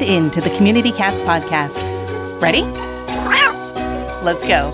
tuned in to the Community Cats podcast. Ready? Let's go.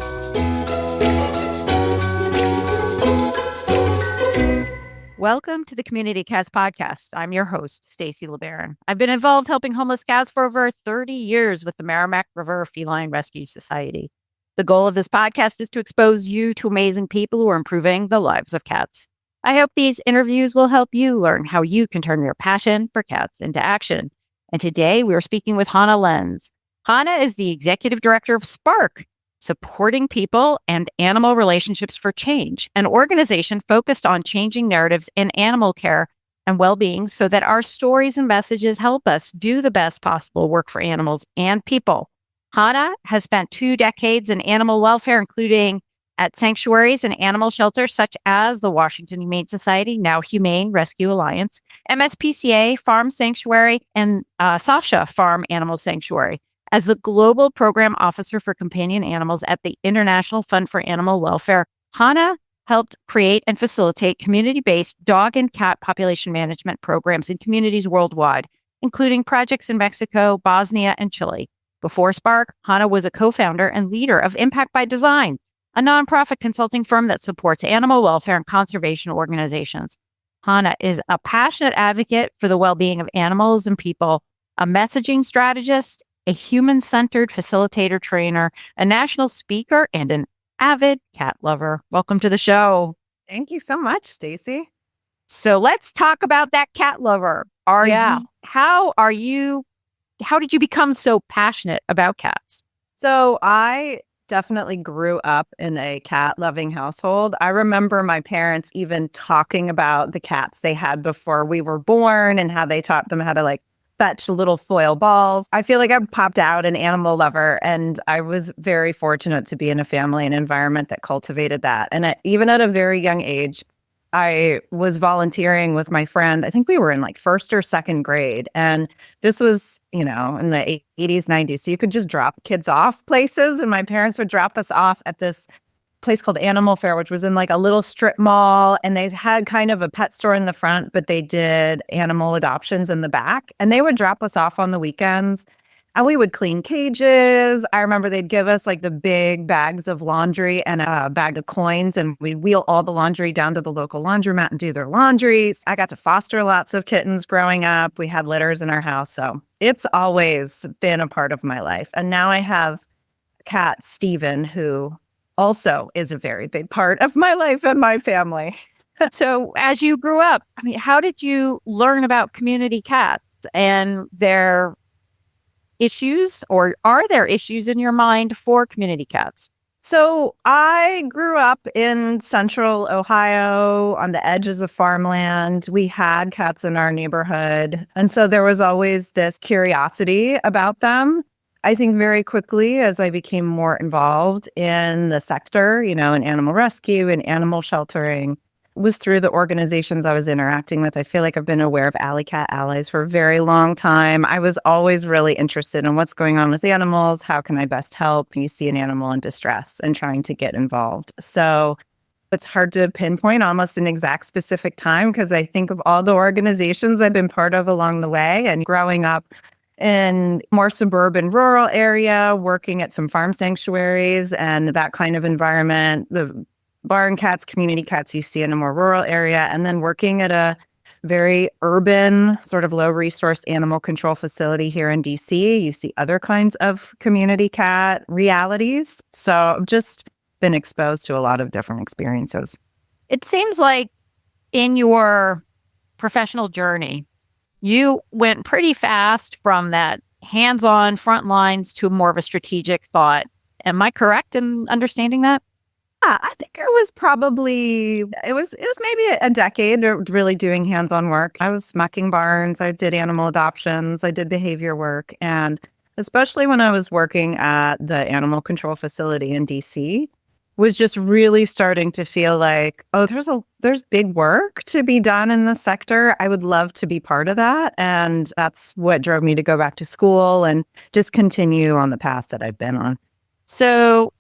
Welcome to the Community Cats podcast. I'm your host, Stacy LeBaron. I've been involved helping homeless cats for over 30 years with the Merrimack River Feline Rescue Society. The goal of this podcast is to expose you to amazing people who are improving the lives of cats. I hope these interviews will help you learn how you can turn your passion for cats into action. And today we are speaking with Hanna Lentz. Hanna is the executive director of SPARC, Supporting People and Animal Relationships for Change, an organization focused on changing narratives in animal care and well-being so that our stories and messages help us do the best possible work for animals and people. Hanna has spent 2 decades in animal welfare, including at sanctuaries and animal shelters such as the Washington Humane Society, now Humane Rescue Alliance, MSPCA Farm Sanctuary, and Sasha Farm Animal Sanctuary. As the Global Program Officer for Companion Animals at the International Fund for Animal Welfare, Hanna helped create and facilitate community-based dog and cat population management programs in communities worldwide, including projects in Mexico, Bosnia, and Chile. Before SPARC, Hanna was a co-founder and leader of Impact by Design, a nonprofit consulting firm that supports animal welfare and conservation organizations. Hanna is a passionate advocate for the well-being of animals and people, a messaging strategist, a human-centered facilitator trainer, a national speaker, and an avid cat lover. Welcome to the show. Thank you so much, Stacy. So let's talk about that cat lover. How did you become so passionate about cats? So I definitely grew up in a cat-loving household. I remember my parents even talking about the cats they had before we were born and how they taught them how to fetch little foil balls. I feel like I popped out an animal lover, and I was very fortunate to be in a family and environment that cultivated that. And even at a very young age, I was volunteering with my friend. I think we were in first or second grade. And this was, in the 80s, 90s. So you could just drop kids off places. And my parents would drop us off at this place called Animal Fair, which was in a little strip mall. And they had kind of a pet store in the front, but they did animal adoptions in the back. And they would drop us off on the weekends. And we would clean cages. I remember they'd give us the big bags of laundry and a bag of coins, and we'd wheel all the laundry down to the local laundromat and do their laundries. I got to foster lots of kittens growing up. We had litters in our house. So it's always been a part of my life. And now I have cat Steven, who also is a very big part of my life and my family. So as you grew up, how did you learn about community cats and their issues, or are there issues in your mind for community cats? So I grew up in central Ohio on the edges of farmland. We had cats in our neighborhood. And so there was always this curiosity about them. I think very quickly as I became more involved in the sector, in animal rescue and animal sheltering, was through the organizations I was interacting with. I feel like I've been aware of Alley Cat Allies for a very long time. I was always really interested in what's going on with animals. How can I best help? You see an animal in distress and trying to get involved. So it's hard to pinpoint almost an exact specific time because I think of all the organizations I've been part of along the way, and growing up in more suburban rural area, working at some farm sanctuaries and that kind of environment, the barn cats, community cats you see in a more rural area, and then working at a very urban, sort of low resource animal control facility here in DC. You see other kinds of community cat realities. So I've just been exposed to a lot of different experiences. It seems like in your professional journey, you went pretty fast from that hands-on front lines to more of a strategic thought. Am I correct in understanding that? Yeah, I think it was maybe a decade of really doing hands-on work. I was mucking barns, I did animal adoptions, I did behavior work. And especially when I was working at the animal control facility in DC, was just really starting to feel like, there's big work to be done in the sector. I would love to be part of that. And that's what drove me to go back to school and just continue on the path that I've been on. So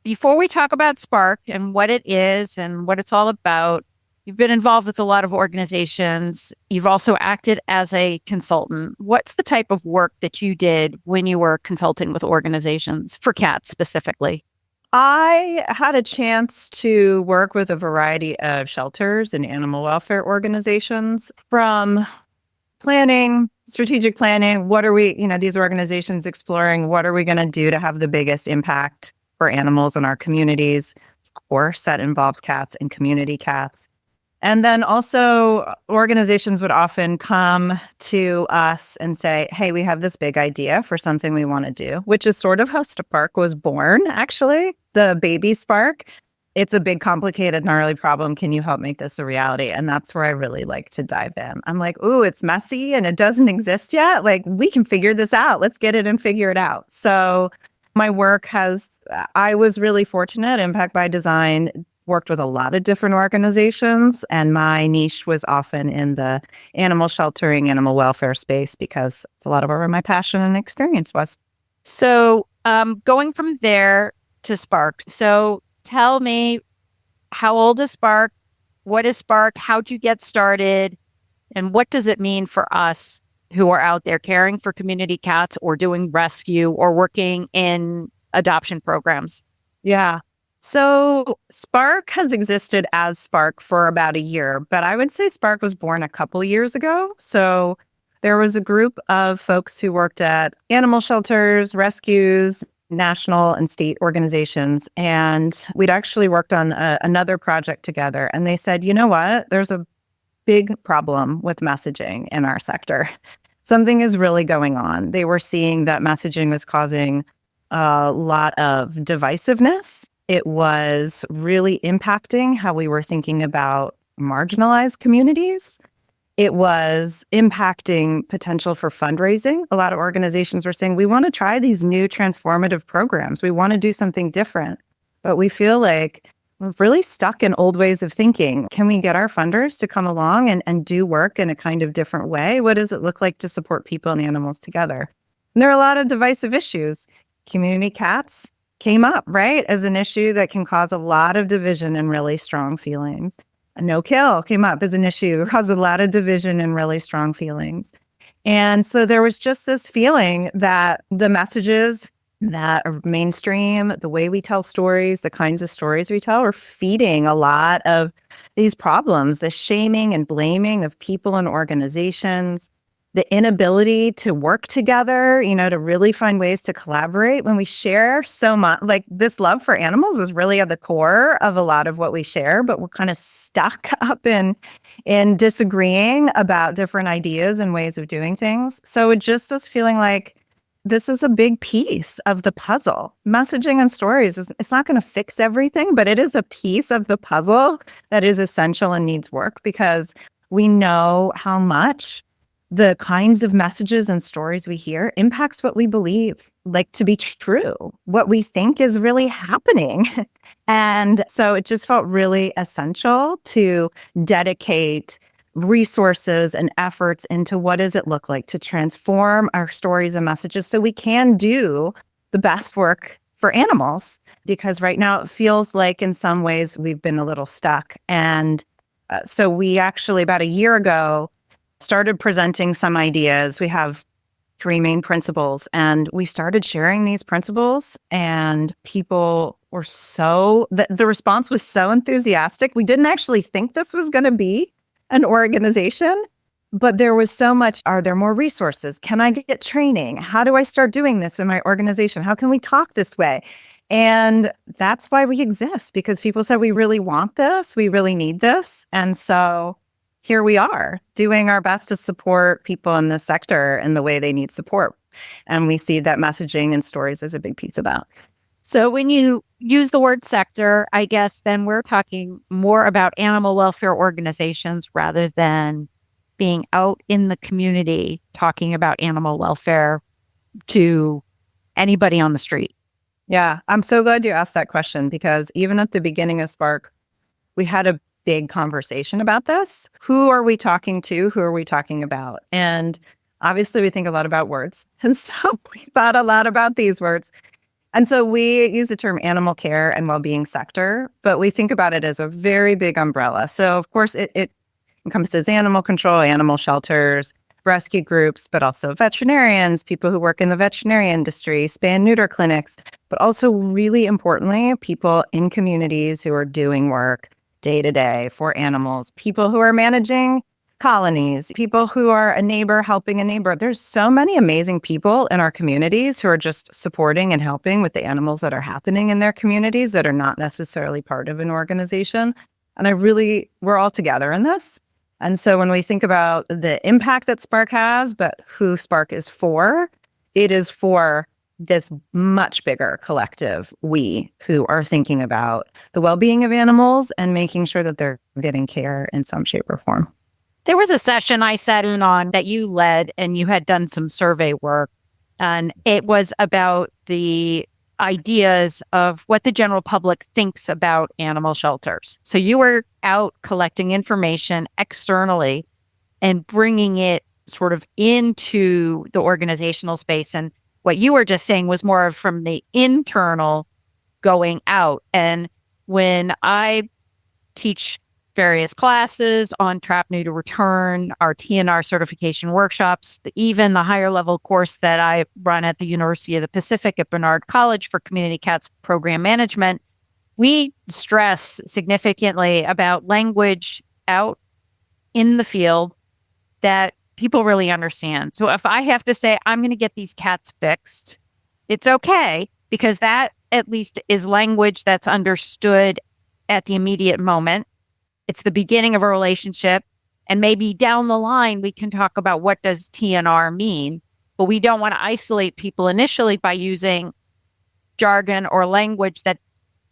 before we talk about SPARC and what it is and what it's all about, You've been involved with a lot of organizations. You've also acted as a consultant. What's the type of work that you did when you were consulting with organizations for cats specifically? I had a chance to work with a variety of shelters and animal welfare organizations, from planning, strategic planning. What are these organizations exploring? What are we going to do to have the biggest impact for animals in our communities? Of course, that involves cats and community cats. And then also organizations would often come to us and say, hey, we have this big idea for something we want to do, which is sort of how SPARC was born, actually, the baby SPARC. It's a big, complicated, gnarly problem. Can you help make this a reality? And that's where I really like to dive in. I'm like, ooh, it's messy and it doesn't exist yet. Like, we can figure this out. Let's get it and figure it out. So my work I was really fortunate. Impact by Design worked with a lot of different organizations, and my niche was often in the animal sheltering, animal welfare space, because it's a lot of where my passion and experience was. So going from there to SPARC. So tell me, how old is SPARC? What is SPARC? How'd you get started? And what does it mean for us who are out there caring for community cats or doing rescue or working in adoption programs? Yeah. So SPARC has existed as SPARC for about a year, but I would say SPARC was born a couple years ago. So there was a group of folks who worked at animal shelters, rescues, national and state organizations, and we'd actually worked on another project together. And they said, you know what? There's a big problem with messaging in our sector. Something is really going on. They were seeing that messaging was causing a lot of divisiveness. It was really impacting how we were thinking about marginalized communities. It was impacting potential for fundraising. A lot of organizations were saying, we want to try these new transformative programs. We want to do something different, but we feel like we're really stuck in old ways of thinking. Can we get our funders to come along and do work in a kind of different way? What does it look like to support people and animals together? And there are a lot of divisive issues. Community cats came up, right, as an issue that can cause a lot of division and really strong feelings. A no-kill came up as an issue, caused a lot of division and really strong feelings. And so there was just this feeling that the messages that are mainstream, the way we tell stories, the kinds of stories we tell, are feeding a lot of these problems, the shaming and blaming of people and organizations, the inability to work together, to really find ways to collaborate when we share so much. Like, this love for animals is really at the core of a lot of what we share, but we're kind of stuck up in disagreeing about different ideas and ways of doing things. So it just was feeling like this is a big piece of the puzzle. Messaging and stories, it's not going to fix everything, but it is a piece of the puzzle that is essential and needs work, because we know how much the kinds of messages and stories we hear impacts what we believe like to be true, what we think is really happening. And so it just felt really essential to dedicate resources and efforts into what does it look like to transform our stories and messages so we can do the best work for animals. Because right now it feels like in some ways we've been a little stuck. And so we actually, about a year ago, started presenting some ideas. We have 3 main principles, and we started sharing these principles, and people were the response was so enthusiastic. We didn't actually think this was going to be an organization, but there was so much. Are there more resources? Can I get training? How do I start doing this in my organization? How can we talk this way? And that's why we exist, because people said, we really want this. We really need this. And so here we are doing our best to support people in this sector in the way they need support. And we see that messaging and stories is a big piece of that. So when you use the word sector, I guess then we're talking more about animal welfare organizations rather than being out in the community talking about animal welfare to anybody on the street. Yeah, I'm so glad you asked that question, because even at the beginning of SPARC, we had a big conversation about this. Who are we talking to? Who are we talking about? And obviously we think a lot about words. And so we thought a lot about these words. And so we use the term animal care and well-being sector, but we think about it as a very big umbrella. So of course, it encompasses animal control, animal shelters, rescue groups, but also veterinarians, people who work in the veterinary industry, spay and neuter clinics, but also really importantly, people in communities who are doing work day to day for animals, people who are managing colonies, people who are a neighbor helping a neighbor. There's so many amazing people in our communities who are just supporting and helping with the animals that are happening in their communities that are not necessarily part of an organization. And we're all together in this. And so when we think about the impact that SPARC has, but who SPARC is for, it is for this much bigger collective, we who are thinking about the well-being of animals and making sure that they're getting care in some shape or form. There was a session I sat in on that you led, and you had done some survey work, and it was about the ideas of what the general public thinks about animal shelters. So you were out collecting information externally and bringing it sort of into the organizational space. And what you were just saying was more from the internal going out. And when I teach various classes on trap, neuter, return, our TNR certification workshops, even the higher level course that I run at the University of the Pacific at Bernard College for Community Cats Program Management, we stress significantly about language out in the field that people really understand. So if I have to say, I'm going to get these cats fixed, it's okay, because that at least is language that's understood at the immediate moment. It's the beginning of a relationship. And maybe down the line, we can talk about what does TNR mean, but we don't want to isolate people initially by using jargon or language that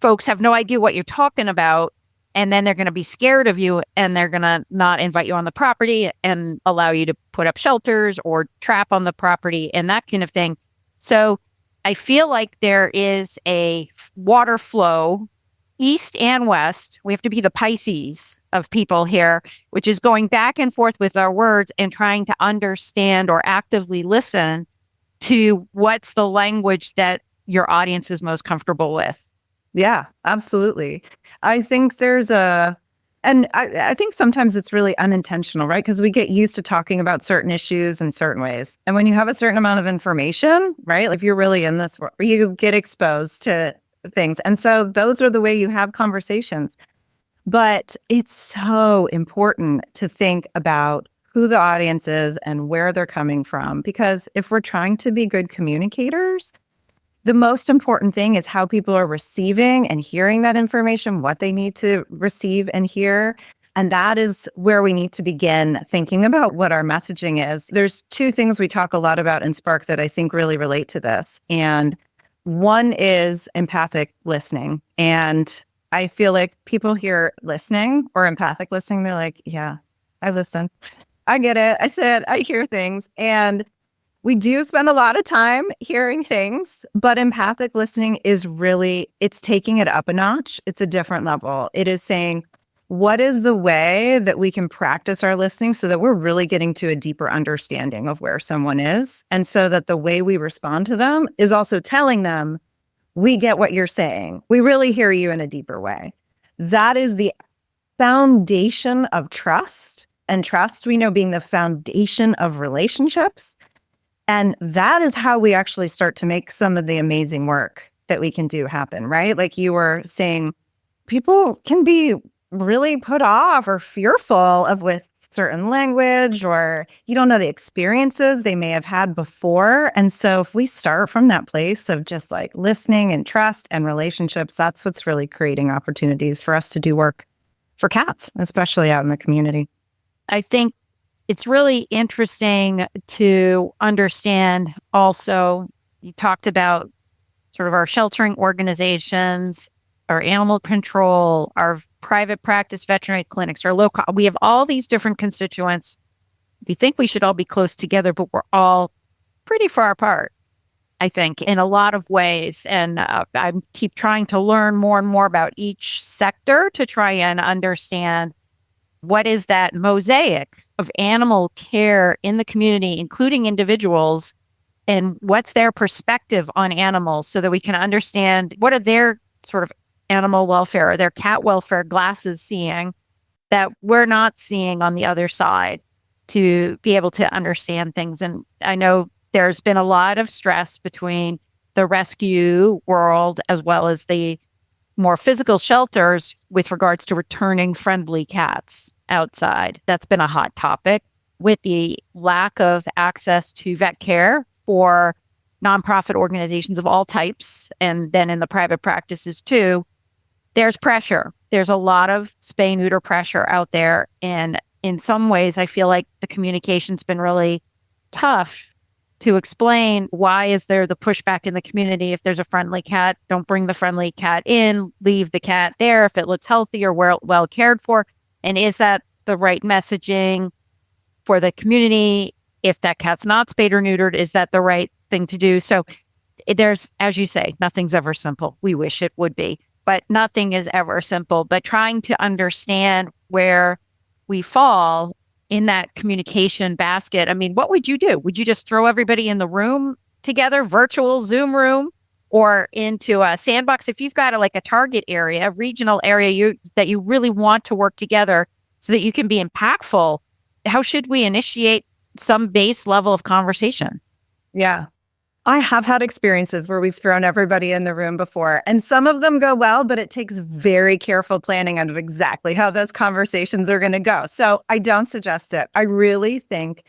folks have no idea what you're talking about. And then they're going to be scared of you, and they're going to not invite you on the property and allow you to put up shelters or trap on the property and that kind of thing. So I feel like there is a water flow east and west. We have to be the Pisces of people here, which is going back and forth with our words and trying to understand or actively listen to what's the language that your audience is most comfortable with. Yeah, absolutely. I think I think sometimes it's really unintentional, right? Because we get used to talking about certain issues in certain ways. And when you have a certain amount of information, right? Like if you're really in this world, you get exposed to things. And so those are the way you have conversations. But it's so important to think about who the audience is and where they're coming from. Because if we're trying to be good communicators, the most important thing is how people are receiving and hearing that information, what they need to receive and hear. And that is where we need to begin thinking about what our messaging is. There's two things we talk a lot about in SPARC that I think really relate to this. And one is empathic listening. And I feel like people hear listening or empathic listening, they're like, yeah, I listen. I get it. I hear things. And we do spend a lot of time hearing things, but empathic listening is really, it's taking it up a notch. It's a different level. It is saying, what is the way that we can practice our listening so that we're really getting to a deeper understanding of where someone is? And so that the way we respond to them is also telling them, we get what you're saying. We really hear you in a deeper way. That is the foundation of trust. And trust, we know, being the foundation of relationships. And that is how we actually start to make some of the amazing work that we can do happen, right? Like you were saying, people can be really put off or fearful of with certain language, or you don't know the experiences they may have had before. And so if we start from that place of just like listening and trust and relationships, that's what's really creating opportunities for us to do work for cats, especially out in the community. I think it's really interesting to understand also, you talked about sort of our sheltering organizations, our animal control, our private practice veterinary clinics, our local, we have all these different constituents. We think we should all be close together, but we're all pretty far apart, I think, in a lot of ways. And I keep trying to learn more and more about each sector to try and understand what is that mosaic of animal care in the community, including individuals, and what's their perspective on animals so that we can understand what are their sort of animal welfare or their cat welfare glasses seeing that we're not seeing on the other side to be able to understand things. And I know there's been a lot of stress between the rescue world as well as the more physical shelters with regards to returning friendly cats outside. That's been a hot topic with the lack of access to vet care for nonprofit organizations of all types. And then in the private practices too, there's pressure. There's a lot of spay neuter pressure out there. And in some ways, I feel like the communication's been really tough to explain why is there the pushback in the community. If there's a friendly cat, don't bring the friendly cat in, leave the cat there if it looks healthy or well cared for. And is that the right messaging for the community? If that cat's not spayed or neutered, is that the right thing to do? So there's, as you say, nothing's ever simple. We wish it would be, but nothing is ever simple. But trying to understand where we fall in that communication basket. I mean, what would you do? Would you just throw everybody in the room together, virtual Zoom room, or into a sandbox? If you've got a target area, a regional area that you really want to work together so that you can be impactful, how should we initiate some base level of conversation? Yeah. I have had experiences where we've thrown everybody in the room before, and some of them go well, but it takes very careful planning of exactly how those conversations are going to go. So I don't suggest it. I really think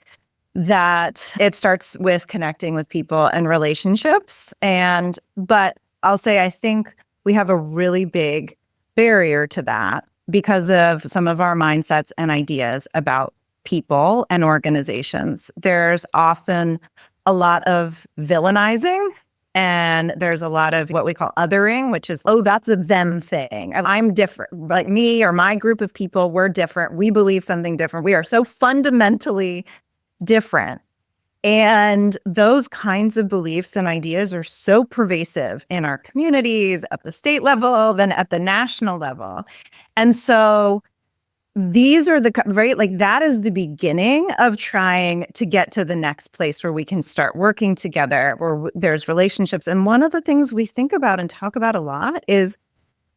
that it starts with connecting with people and relationships. But I'll say, I think we have a really big barrier to that because of some of our mindsets and ideas about people and organizations. There's often a lot of villainizing, and there's a lot of what we call othering, which is, oh, that's a them thing. And I'm different. Like me or my group of people, we're different. We believe something different. We are so fundamentally different. And those kinds of beliefs and ideas are so pervasive in our communities at the state level, then at the national level. And so these are that is the beginning of trying to get to the next place where we can start working together, where there's relationships. And one of the things we think about and talk about a lot is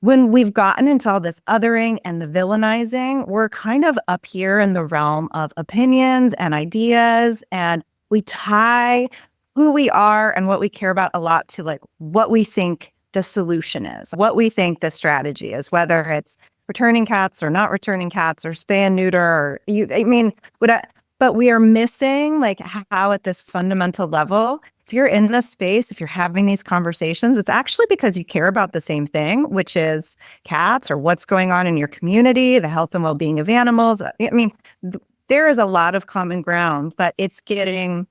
when we've gotten into all this othering and the villainizing, we're kind of up here in the realm of opinions and ideas, and we tie who we are and what we care about a lot to what we think the solution is, what we think the strategy is, whether it's returning cats or not returning cats or spay and neuter but we are missing how at this fundamental level, if you're in this space, if you're having these conversations, it's actually because you care about the same thing, which is cats or what's going on in your community, the health and well-being of animals. There is a lot of common ground, but it's getting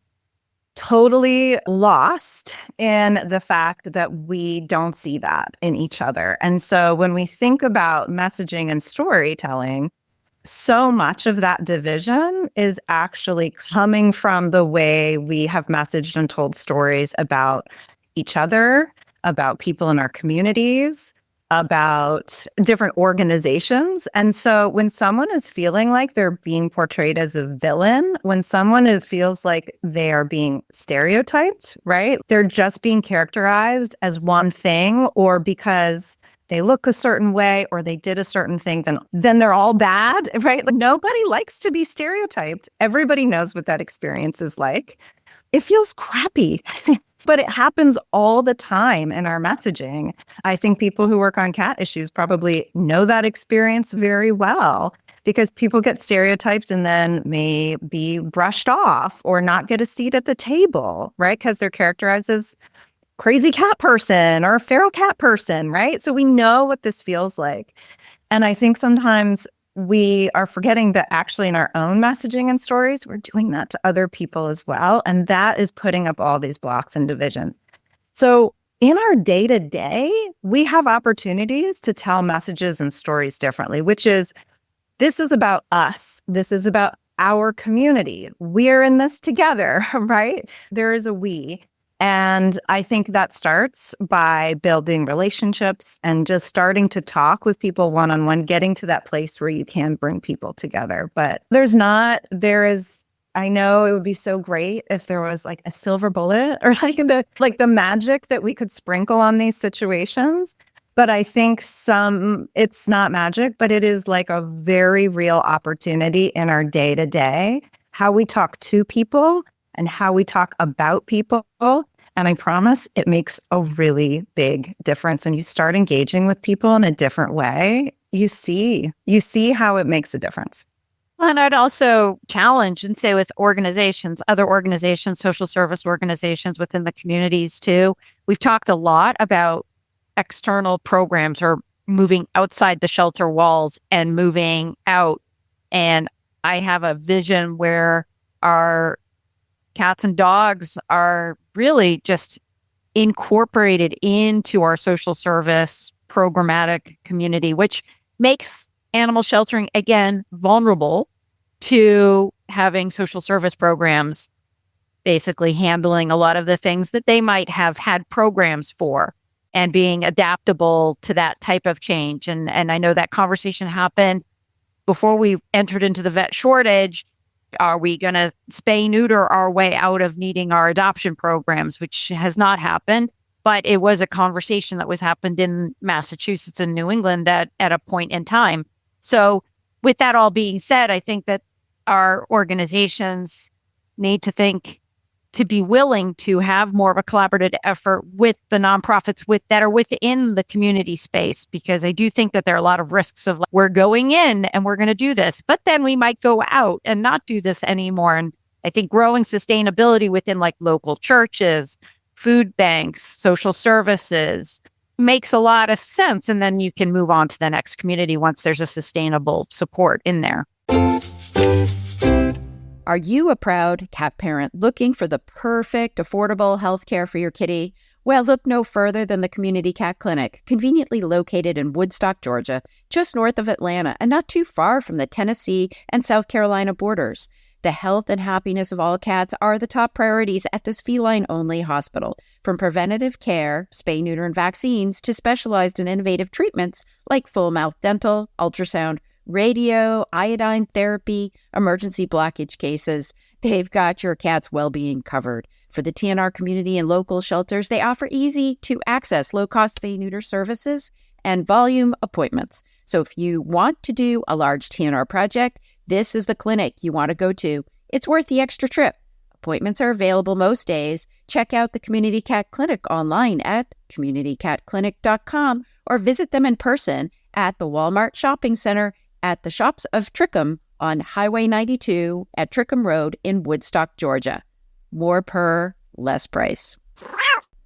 totally lost in the fact that we don't see that in each other. And so when we think about messaging and storytelling, so much of that division is actually coming from the way we have messaged and told stories about each other, about people in our communities, about different organizations. And so when someone is feeling like they're being portrayed as a villain, when someone feels like they are being stereotyped, right? They're just being characterized as one thing, or because they look a certain way or they did a certain thing, then they're all bad, right? Nobody likes to be stereotyped. Everybody knows what that experience is like. It feels crappy. But it happens all the time in our messaging. I think people who work on cat issues probably know that experience very well, because people get stereotyped and then may be brushed off or not get a seat at the table, right? Because they're characterized as crazy cat person or feral cat person, right? So we know what this feels like. And I think sometimes we are forgetting that actually in our own messaging and stories, we're doing that to other people as well. And that is putting up all these blocks and division. So in our day-to-day, we have opportunities to tell messages and stories differently, which is, this is about us. This is about our community. We're in this together, right? There is a we. And I think that starts by building relationships and just starting to talk with people one-on-one, getting to that place where you can bring people together. But there is, I know it would be so great if there was like a silver bullet or the magic that we could sprinkle on these situations. But I think it's not magic, but it is like a very real opportunity in our day to day, how we talk to people and how we talk about people. And I promise it makes a really big difference. When you start engaging with people in a different way, you see how it makes a difference. Well, and I'd also challenge and say with organizations, other organizations, social service organizations within the communities too, we've talked a lot about external programs or moving outside the shelter walls and moving out. And I have a vision where our cats and dogs are really just incorporated into our social service programmatic community, which makes animal sheltering, again, vulnerable to having social service programs basically handling a lot of the things that they might have had programs for and being adaptable to that type of change. And I know that conversation happened before we entered into the vet shortage. Are we going to spay neuter our way out of needing our adoption programs, which has not happened? But it was a conversation that was happened in Massachusetts and New England at a point in time. So with that all being said, I think that our organizations need to be willing to have more of a collaborative effort with the nonprofits that are within the community space, because I do think that there are a lot of risks of we're going in and we're going to do this, but then we might go out and not do this anymore. And I think growing sustainability within like local churches, food banks, social services makes a lot of sense. And then you can move on to the next community once there's a sustainable support in there. Are you a proud cat parent looking for the perfect, affordable healthcare for your kitty? Well, look no further than the Community Cat Clinic, conveniently located in Woodstock, Georgia, just north of Atlanta and not too far from the Tennessee and South Carolina borders. The health and happiness of all cats are the top priorities at this feline-only hospital. From preventative care, spay, neuter, and vaccines, to specialized and innovative treatments like full-mouth dental, ultrasound, radio, iodine therapy, emergency blockage cases, they've got your cat's well-being covered. For the TNR community and local shelters, they offer easy-to-access, low-cost spay-neuter services and volume appointments. So if you want to do a large TNR project, this is the clinic you want to go to. It's worth the extra trip. Appointments are available most days. Check out the Community Cat Clinic online at communitycatclinic.com or visit them in person at the Walmart Shopping Center at the Shops of Trickham on Highway 92 at Trickham Road in Woodstock, Georgia. More per, less price.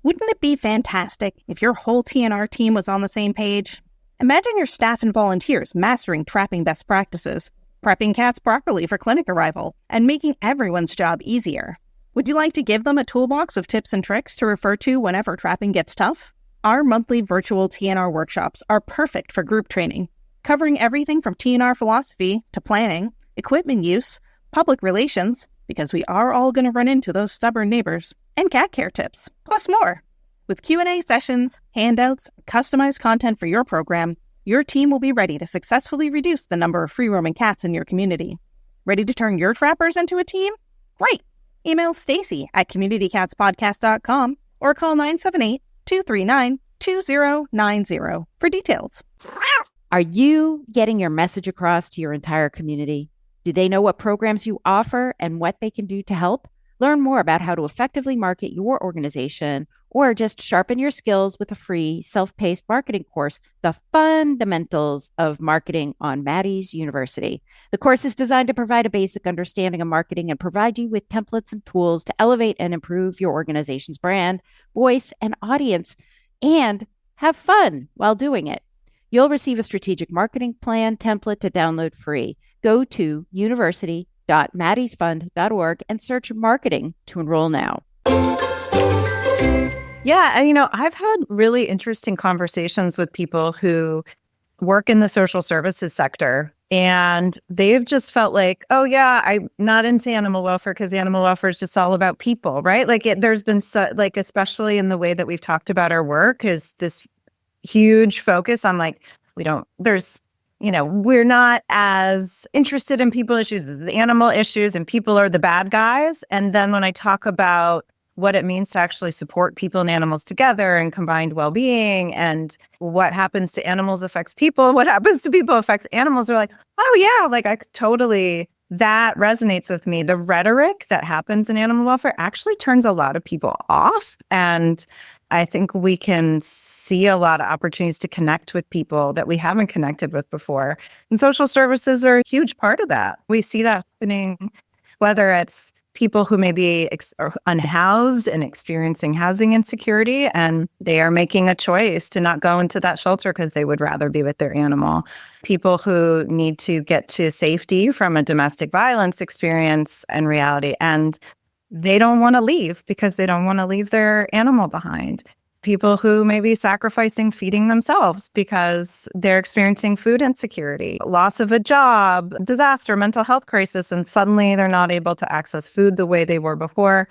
Wouldn't it be fantastic if your whole TNR team was on the same page? Imagine your staff and volunteers mastering trapping best practices, prepping cats properly for clinic arrival, and making everyone's job easier. Would you like to give them a toolbox of tips and tricks to refer to whenever trapping gets tough? Our monthly virtual TNR workshops are perfect for group training, covering everything from TNR philosophy to planning, equipment use, public relations, because we are all going to run into those stubborn neighbors, and cat care tips, plus more. With Q&A sessions, handouts, customized content for your program, your team will be ready to successfully reduce the number of free-roaming cats in your community. Ready to turn your trappers into a team? Great! Email Stacy at communitycatspodcast.com or call 978-239-2090 for details. Are you getting your message across to your entire community? Do they know what programs you offer and what they can do to help? Learn more about how to effectively market your organization or just sharpen your skills with a free self-paced marketing course, The Fundamentals of Marketing on Maddie's University. The course is designed to provide a basic understanding of marketing and provide you with templates and tools to elevate and improve your organization's brand, voice, and audience, and have fun while doing it. You'll receive a strategic marketing plan template to download free. Go to university.maddiesfund.org and search marketing to enroll now. Yeah. And, I've had really interesting conversations with people who work in the social services sector, and they've just felt like, oh, yeah, I'm not into animal welfare because animal welfare is just all about people, right? There's been, especially in the way that we've talked about our work, is this huge focus on there's we're not as interested in people issues as the animal issues, and people are the bad guys. And then when I talk about what it means to actually support people and animals together and combined well-being, and what happens to animals affects people, what happens to people affects animals, they're like, oh yeah, like that resonates with me. The rhetoric that happens in animal welfare actually turns a lot of people off. And I think we can see a lot of opportunities to connect with people that we haven't connected with before. And social services are a huge part of that. We see that happening, whether it's people who may be unhoused and experiencing housing insecurity, and they are making a choice to not go into that shelter because they would rather be with their animal. People who need to get to safety from a domestic violence experience and reality, and they don't want to leave because they don't want to leave their animal behind. People who may be sacrificing feeding themselves because they're experiencing food insecurity, loss of a job, disaster, mental health crisis, and suddenly they're not able to access food the way they were before.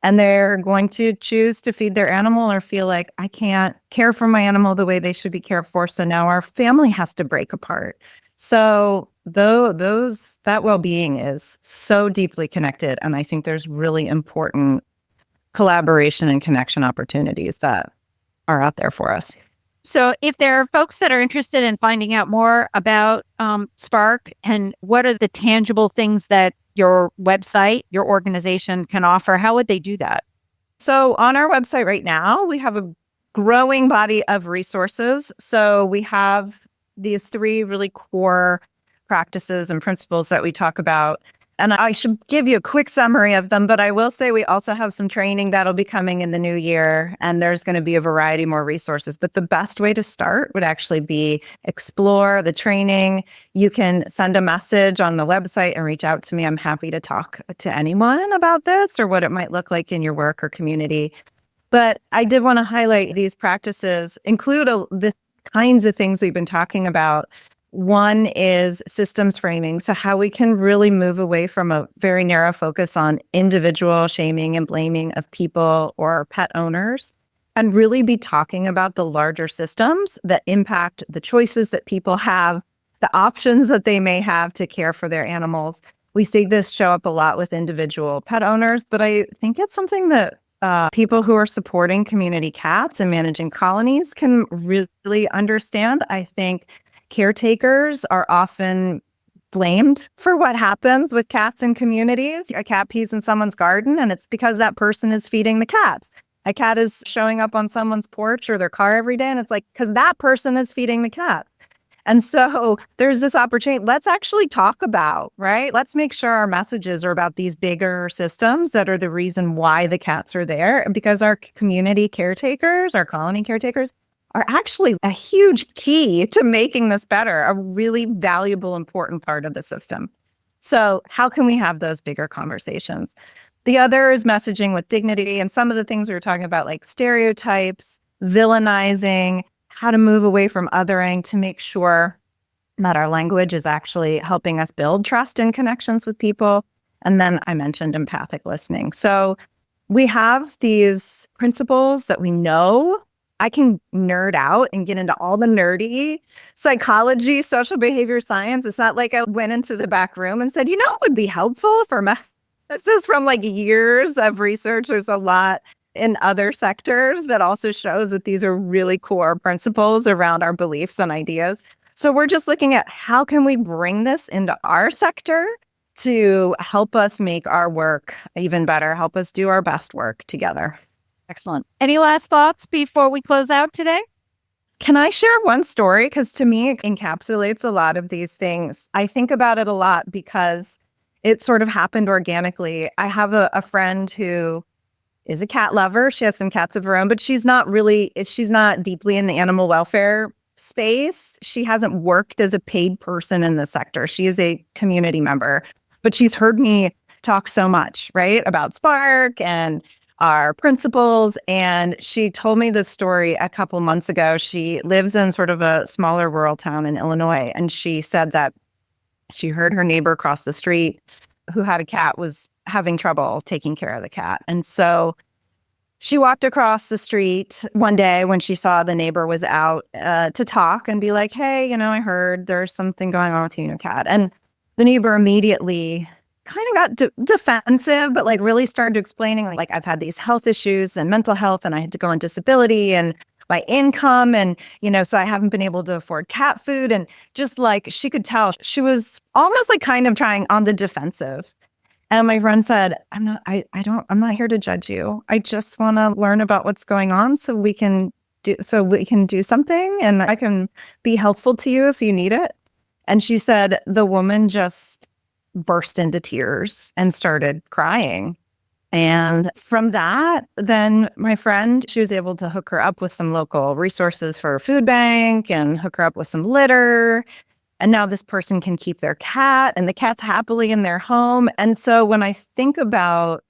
And they're going to choose to feed their animal or feel like, I can't care for my animal the way they should be cared for. So now our family has to break apart. So that well-being is so deeply connected. And I think there's really important collaboration and connection opportunities that are out there for us. So if there are folks that are interested in finding out more about SPARC, and what are the tangible things that your website, your organization can offer, how would they do that? So on our website right now, we have a growing body of resources. So we have these 3 really core practices and principles that we talk about. And I should give you a quick summary of them, but I will say we also have some training that'll be coming in the new year, and there's going to be a variety more resources. But the best way to start would actually be explore the training. You can send a message on the website and reach out to me. I'm happy to talk to anyone about this or what it might look like in your work or community. But I did want to highlight these practices include the kinds of things we've been talking about. One is systems framing. So how we can really move away from a very narrow focus on individual shaming and blaming of people or pet owners, and really be talking about the larger systems that impact the choices that people have, the options that they may have to care for their animals. We see this show up a lot with individual pet owners, but I think it's something that people who are supporting community cats and managing colonies can really understand. I think caretakers are often blamed for what happens with cats in communities. A cat pees in someone's garden, and it's because that person is feeding the cats. A cat is showing up on someone's porch or their car every day, and it's like, because that person is feeding the cat. And so there's this opportunity. Let's actually talk about, right? Let's make sure our messages are about these bigger systems that are the reason why the cats are there. Because our community caretakers, our colony caretakers, are actually a huge key to making this better, a really valuable, important part of the system. So how can we have those bigger conversations? The other is messaging with dignity. And some of the things we were talking about, like stereotypes, villainizing, how to move away from othering to make sure that our language is actually helping us build trust and connections with people. And then I mentioned empathic listening. So we have these principles that we know. I can nerd out and get into all the nerdy psychology, social behavior science. It's not like I went into the back room and said, what would be helpful for this is from like years of research. There's a lot in other sectors that also shows that these are really core principles around our beliefs and ideas. So we're just looking at how can we bring this into our sector to help us make our work even better, help us do our best work together. Excellent. Any last thoughts before we close out today? Can I share one story? Because to me, it encapsulates a lot of these things. I think about it a lot because it sort of happened organically. I have a friend who is a cat lover. She has some cats of her own, but she's not deeply in the animal welfare space. She hasn't worked as a paid person in the sector. She is a community member, but she's heard me talk so much, right, about SPARC and our principles. And she told me this story a couple months ago. She lives in sort of a smaller rural town in Illinois. And she said that she heard her neighbor across the street who had a cat was having trouble taking care of the cat. And so she walked across the street one day when she saw the neighbor was out to talk and be like, hey, I heard there's something going on with you and your cat. And the neighbor immediately kind of got defensive, but like really started explaining like I've had these health issues and mental health, and I had to go on disability and my income, and so I haven't been able to afford cat food. And just like she could tell she was almost like kind of trying on the defensive. And my friend said, I'm not here to judge you. I just want to learn about what's going on so we can do something, and I can be helpful to you if you need it. And she said the woman just burst into tears and started crying. And from that, then my friend, she was able to hook her up with some local resources for a food bank and hook her up with some litter. And now this person can keep their cat, and the cat's happily in their home. And so when I think about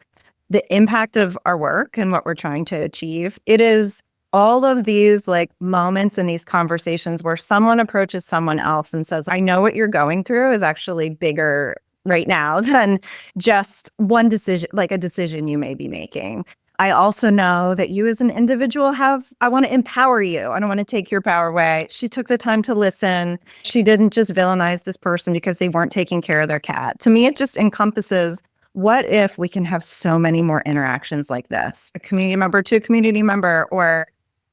the impact of our work and what we're trying to achieve, it is all of these like moments and these conversations where someone approaches someone else and says, I know what you're going through is actually bigger right now than just one decision, like a decision you may be making. I also know that you as an individual I want to empower you. I don't want to take your power away. She took the time to listen. She didn't just villainize this person because they weren't taking care of their cat. To me, it just encompasses, what if we can have so many more interactions like this? A community member to a community member, or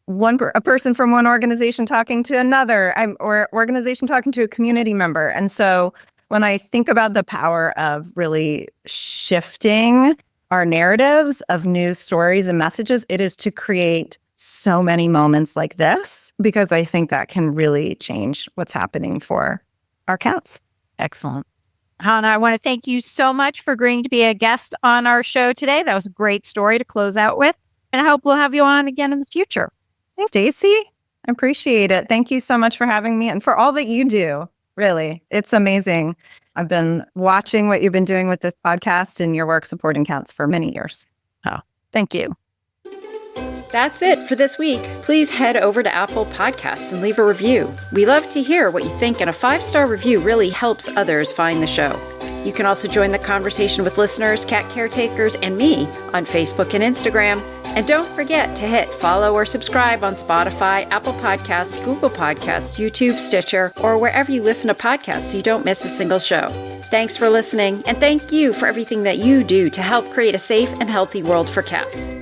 a person from one organization talking to another, or organization talking to a community member. And so when I think about the power of really shifting our narratives of news stories and messages, it is to create so many moments like this, because I think that can really change what's happening for our cats. Excellent. Hanna, I want to thank you so much for agreeing to be a guest on our show today. That was a great story to close out with, and I hope we'll have you on again in the future. Thanks, Stacy. I appreciate it. Thank you so much for having me and for all that you do. Really, it's amazing. I've been watching what you've been doing with this podcast and your work supporting cats for many years. Oh, thank you. That's it for this week. Please head over to Apple Podcasts and leave a review. We love to hear what you think, and a 5-star review really helps others find the show. You can also join the conversation with listeners, cat caretakers, and me on Facebook and Instagram. And don't forget to hit follow or subscribe on Spotify, Apple Podcasts, Google Podcasts, YouTube, Stitcher, or wherever you listen to podcasts so you don't miss a single show. Thanks for listening, and thank you for everything that you do to help create a safe and healthy world for cats.